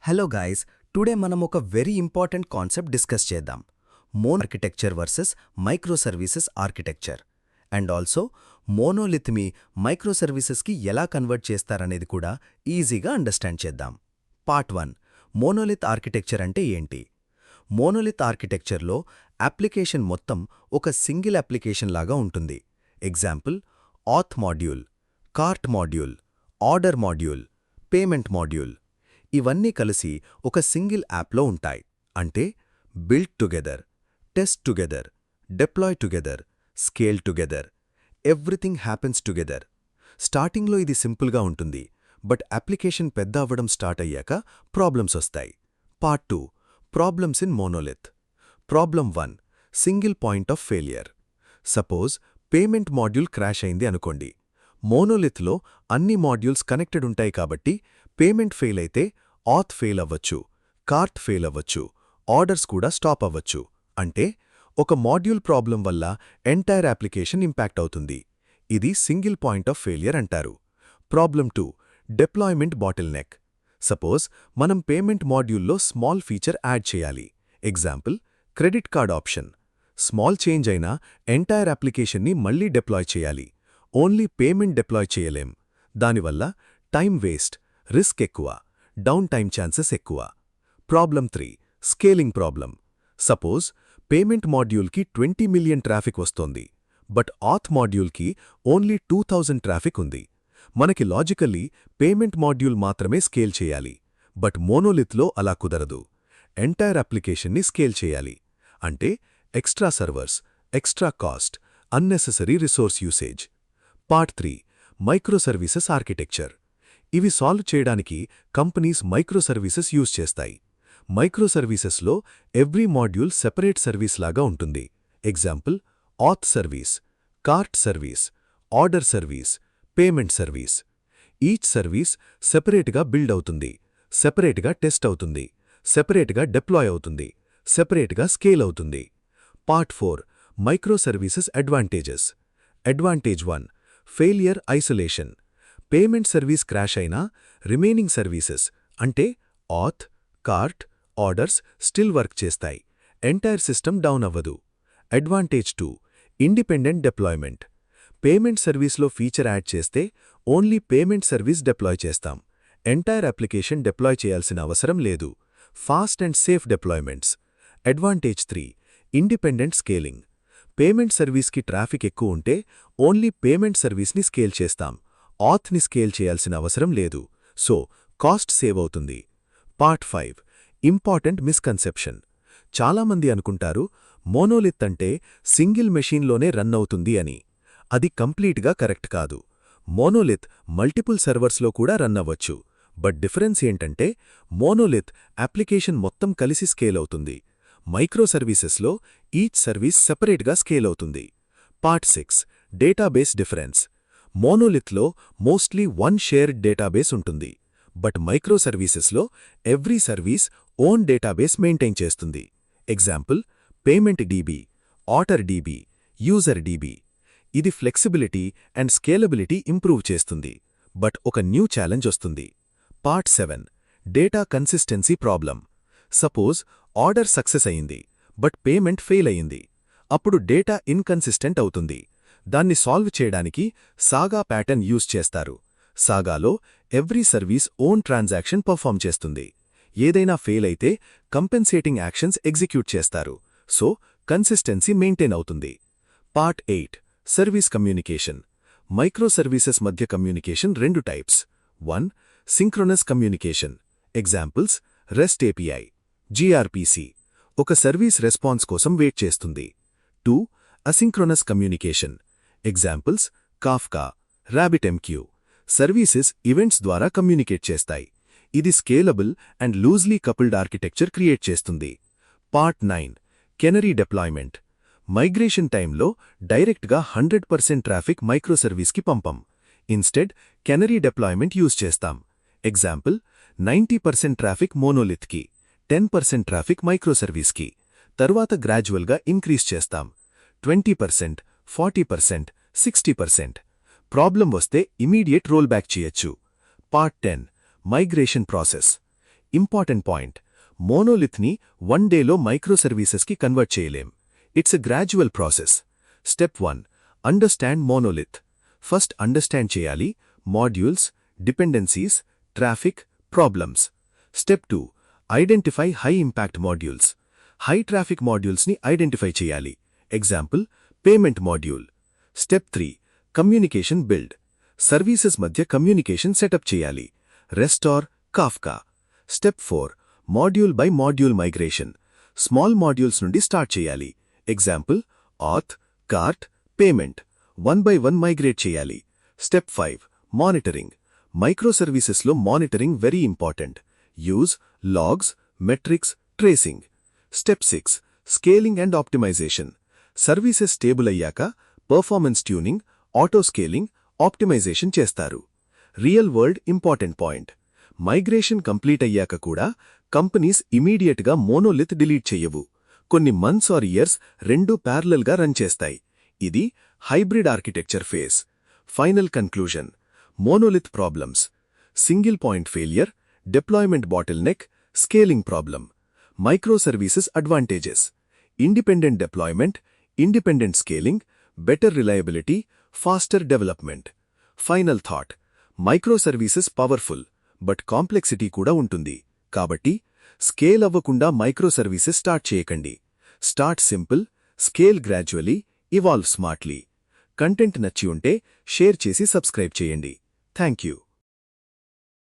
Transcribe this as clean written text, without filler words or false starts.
Hello guys, today మనం ఒక very important concept discuss చేద్దాం. Mono architecture versus micro services architecture. And also మోనోలిథ్ని micro సర్వీసెస్కి ఎలా కన్వర్ట్ చేస్తారనేది కూడా ఈజీగా అండర్స్టాండ్ చేద్దాం. పార్ట్ 1, మోనోలిత్ ఆర్కిటెక్చర్ అంటే ఏంటి? మోనోలిత్ ఆర్కిటెక్చర్లో అప్లికేషన్ మొత్తం ఒక సింగిల్ అప్లికేషన్ లాగా ఉంటుంది. Example, auth module, cart module, order module, payment module. ఇవన్నీ కలిసి ఒక సింగిల్ యాప్లో ఉంటాయి. అంటే build together, test together, deploy together, scale together, everything happens together. స్టార్టింగ్లో ఇది సింపుల్గా ఉంటుంది, బట్ అప్లికేషన్ పెద్ద అవ్వడం స్టార్ట్ అయ్యాక ప్రాబ్లమ్స్ వస్తాయి. Part 2, problems in monolith. Problem 1, single point of failure. Suppose payment module crash అయింది అనుకోండి. మోనోలిత్లో అన్ని మాడ్యూల్స్ కనెక్టెడ్ ఉంటాయి కాబట్టి పేమెంట్ ఫెయిల్ అయితే ఆథ్ ఫెయిల్ అవ్వచ్చు, కార్ట్ ఫెయిల్ అవ్వచ్చు, ఆర్డర్స్ కూడా స్టాప్ అవ్వచ్చు. అంటే ఒక మాడ్యూల్ ప్రాబ్లం వల్ల ఎంటైర్ అప్లికేషన్ ఇంపాక్ట్ అవుతుంది. ఇది సింగిల్ పాయింట్ ఆఫ్ ఫెయిలియర్ అంటారు. Problem 2, deployment bottle neck. Suppose మనం పేమెంట్ మాడ్యూల్లో స్మాల్ ఫీచర్ యాడ్ చేయాలి. Example, credit card option. Small change అయినా ఎంటైర్ అప్లికేషన్ని మళ్లీ డిప్లాయ్ చేయాలి. ఓన్లీ పేమెంట్ డిప్లాయ్ చేయలేం. దానివల్ల టైం వేస్ట్, రిస్క్ ఎక్కువ, డౌన్ టైమ్ ఛాన్సెస్ ఎక్కువ. Problem 3, scaling problem. Suppose payment మాడ్యూల్కి 20 మిలియన్ ట్రాఫిక్ వస్తోంది, బట్ ఆథ్ మాడ్యూల్కి ఓన్లీ 2000 ట్రాఫిక్ ఉంది. మనకి లాజికల్లీ పేమెంట్ మాడ్యూల్ మాత్రమే స్కేల్ చేయాలి, బట్ మోనోలిత్లో అలా కుదరదు. ఎంటైర్ అప్లికేషన్ని స్కేల్ చేయాలి. అంటే extra servers, extra cost, unnecessary resource usage. Part 3, micro services architecture. ఇవి సాల్వ్ చేయడానికి కంపెనీస్ మైక్రో సర్వీసెస్ యూజ్ చేస్తాయి. మైక్రో సర్వీసెస్లో ఎవ్రీ మాడ్యూల్ సెపరేట్ సర్వీస్ లాగా ఉంటుంది. Example, auth service, cart service, order service, payment service. Each service సెపరేట్గా build అవుతుంది, సెపరేట్గా test అవుతుంది, సెపరేట్గా డిప్లాయ్ అవుతుంది, సెపరేట్గా స్కేల్ అవుతుంది. Part 4, micro services advantages. Advantage 1, failure isolation. Payment service crash అయినా రిమైనింగ్ సర్వీసెస్ అంటే ఆథ్, కార్ట్, ఆర్డర్స్ స్టిల్ వర్క్ చేస్తాయి. ఎంటైర్ సిస్టమ్ డౌన్ అవ్వదు. Advantage 2, independent deployment. పేమెంట్ సర్వీస్లో ఫీచర్ యాడ్ చేస్తే ఓన్లీ పేమెంట్ సర్వీస్ డిప్లాయ్ చేస్తాం. ఎంటైర్ అప్లికేషన్ డిప్లాయ్ చేయాల్సిన అవసరం లేదు. Fast and safe deployments. Advantage 3, independent scaling. Payment సర్వీస్కి ట్రాఫిక్ ఎక్కువ ఉంటే ఓన్లీ పేమెంట్ సర్వీస్ని స్కేల్ చేస్తాం. ఆథ్ని స్కేల్ చేయాల్సిన అవసరం లేదు. సో కాస్ట్ సేవ్ అవుతుంది. Part 5, important misconception. చాలామంది అనుకుంటారు మోనోలిత్ అంటే సింగిల్ మెషీన్లోనే రన్ అవుతుంది అని. అది కంప్లీట్గా కరెక్ట్ కాదు. మోనోలిత్ మల్టిపుల్ సర్వర్స్లో కూడా రన్ అవ్వచ్చు. బట్ డిఫరెన్స్ ఏంటంటే మోనోలిత్ అప్లికేషన్ మొత్తం కలిసి స్కేల్ అవుతుంది. మైక్రో సర్వీసెస్లో ఈచ్ సర్వీస్ సెపరేట్గా స్కేల్ అవుతుంది. Part 6, database difference. మోనోలిత్లో మోస్ట్లీ వన్ షేర్డ్ డేటాబేస్ ఉంటుంది, బట్ మైక్రో సర్వీసెస్లో every service own database maintain చేస్తుంది. Example, payment DB, order DB, user DB. ఇది ఫ్లెక్సిబిలిటీ అండ్ స్కేలబిలిటీ ఇంప్రూవ్ చేస్తుంది. బట్ ఒక న్యూ ఛాలెంజ్ వస్తుంది. Part 7, data consistency problem. Suppose order success అయింది, but payment fail అయింది. అప్పుడు data inconsistent అవుతుంది. దాన్ని సాల్వ్ చేయడానికి సాగా ప్యాటర్న్ యూజ్ చేస్తారు. సాగాలో every service own transaction perform చేస్తుంది. ఏదైనా ఫెయిల్ అయితే కంపెన్సేటింగ్ యాక్షన్స్ ఎగ్జిక్యూట్ చేస్తారు. సో కన్సిస్టెన్సీ మెయింటైన్ అవుతుంది. Part 8, service communication. Micro services మధ్య communication 2 types. 1, synchronous communication. Examples, rest API, gRPC. ఒక సర్వీస్ రెస్పాన్స్ కోసం వెయిట్ చేస్తుంది. 2, asynchronous communication. Examples, Kafka, RabbitMQ. Services events ద్వారా కమ్యూనికేట్ చేస్తాయి. ఇది scalable and loosely coupled architecture create చేస్తుంది. Part 9, canary deployment. Migration టైంలో డైరెక్ట్గా 100% ట్రాఫిక్ మైక్రో సర్వీస్కి పంపం. ఇన్స్టెడ్ కెనరీ డిప్లాయ్మెంట్ యూజ్ చేస్తాం. ఎగ్జాంపుల్, 90% ట్రాఫిక్ మోనోలిత్కి, 10% ట్రాఫిక్ మైక్రో సర్వీస్కి. తరువాత గ్రాడ్యువల్గా ఇంక్రీజ్ చేస్తాం. 20%, 40%, 60%. ప్రాబ్లం వస్తే ఇమీడియట్ రోల్ బ్యాక్ చేయొచ్చు. Part 10, migration process. Important point, మోనోలిత్ని 1 డేలో మైక్రోసర్వీసెస్కి కన్వర్ట్ చేయలేం. It's a gradual process. Step 1, understand monolith. First understand చేయాలి modules, dependencies, traffic, problems. Step 2, identify high impact modules. High traffic మాడ్యూల్స్ని identify చేయాలి. Example, payment module. Step 3, communication build. Services మధ్య communication setup చేయాలి. Rest or, Kafka. Step 4, module by module migration. Small modules నుండి start చేయాలి. Example, auth, cart, payment. 1 by 1 migrate చేయాలి. Step 5, monitoring. మైక్రోసర్వీసెస్లో monitoring very important. Use, logs, metrics, tracing. Step 6, scaling and optimization. Services stable అయ్యాక performance tuning, auto scaling, optimization చేస్తారు. Real world important point, migration complete అయ్యాక కూడా companies ఇమీడియట్గా monolith delete చెయ్యవు. కొన్ని months or years రెండూ ప్యారలల్గా రన్ చేస్తాయి. ఇది hybrid architecture phase. Final conclusion, monolith problems: single point failure, deployment bottleneck, scaling problem. Microservices advantages: independent deployment, independent scaling, better reliability, faster development. Final thought, microservices powerful, but complexity కూడా ఉంటుంది. కాబట్టి scale అవ్వకుండా microservices start చేయకండి. Start simple, scale gradually, evolve స్మార్ట్లీ. Content నచ్చి ఉంటే share చేసి subscribe చేయండి. Thank you.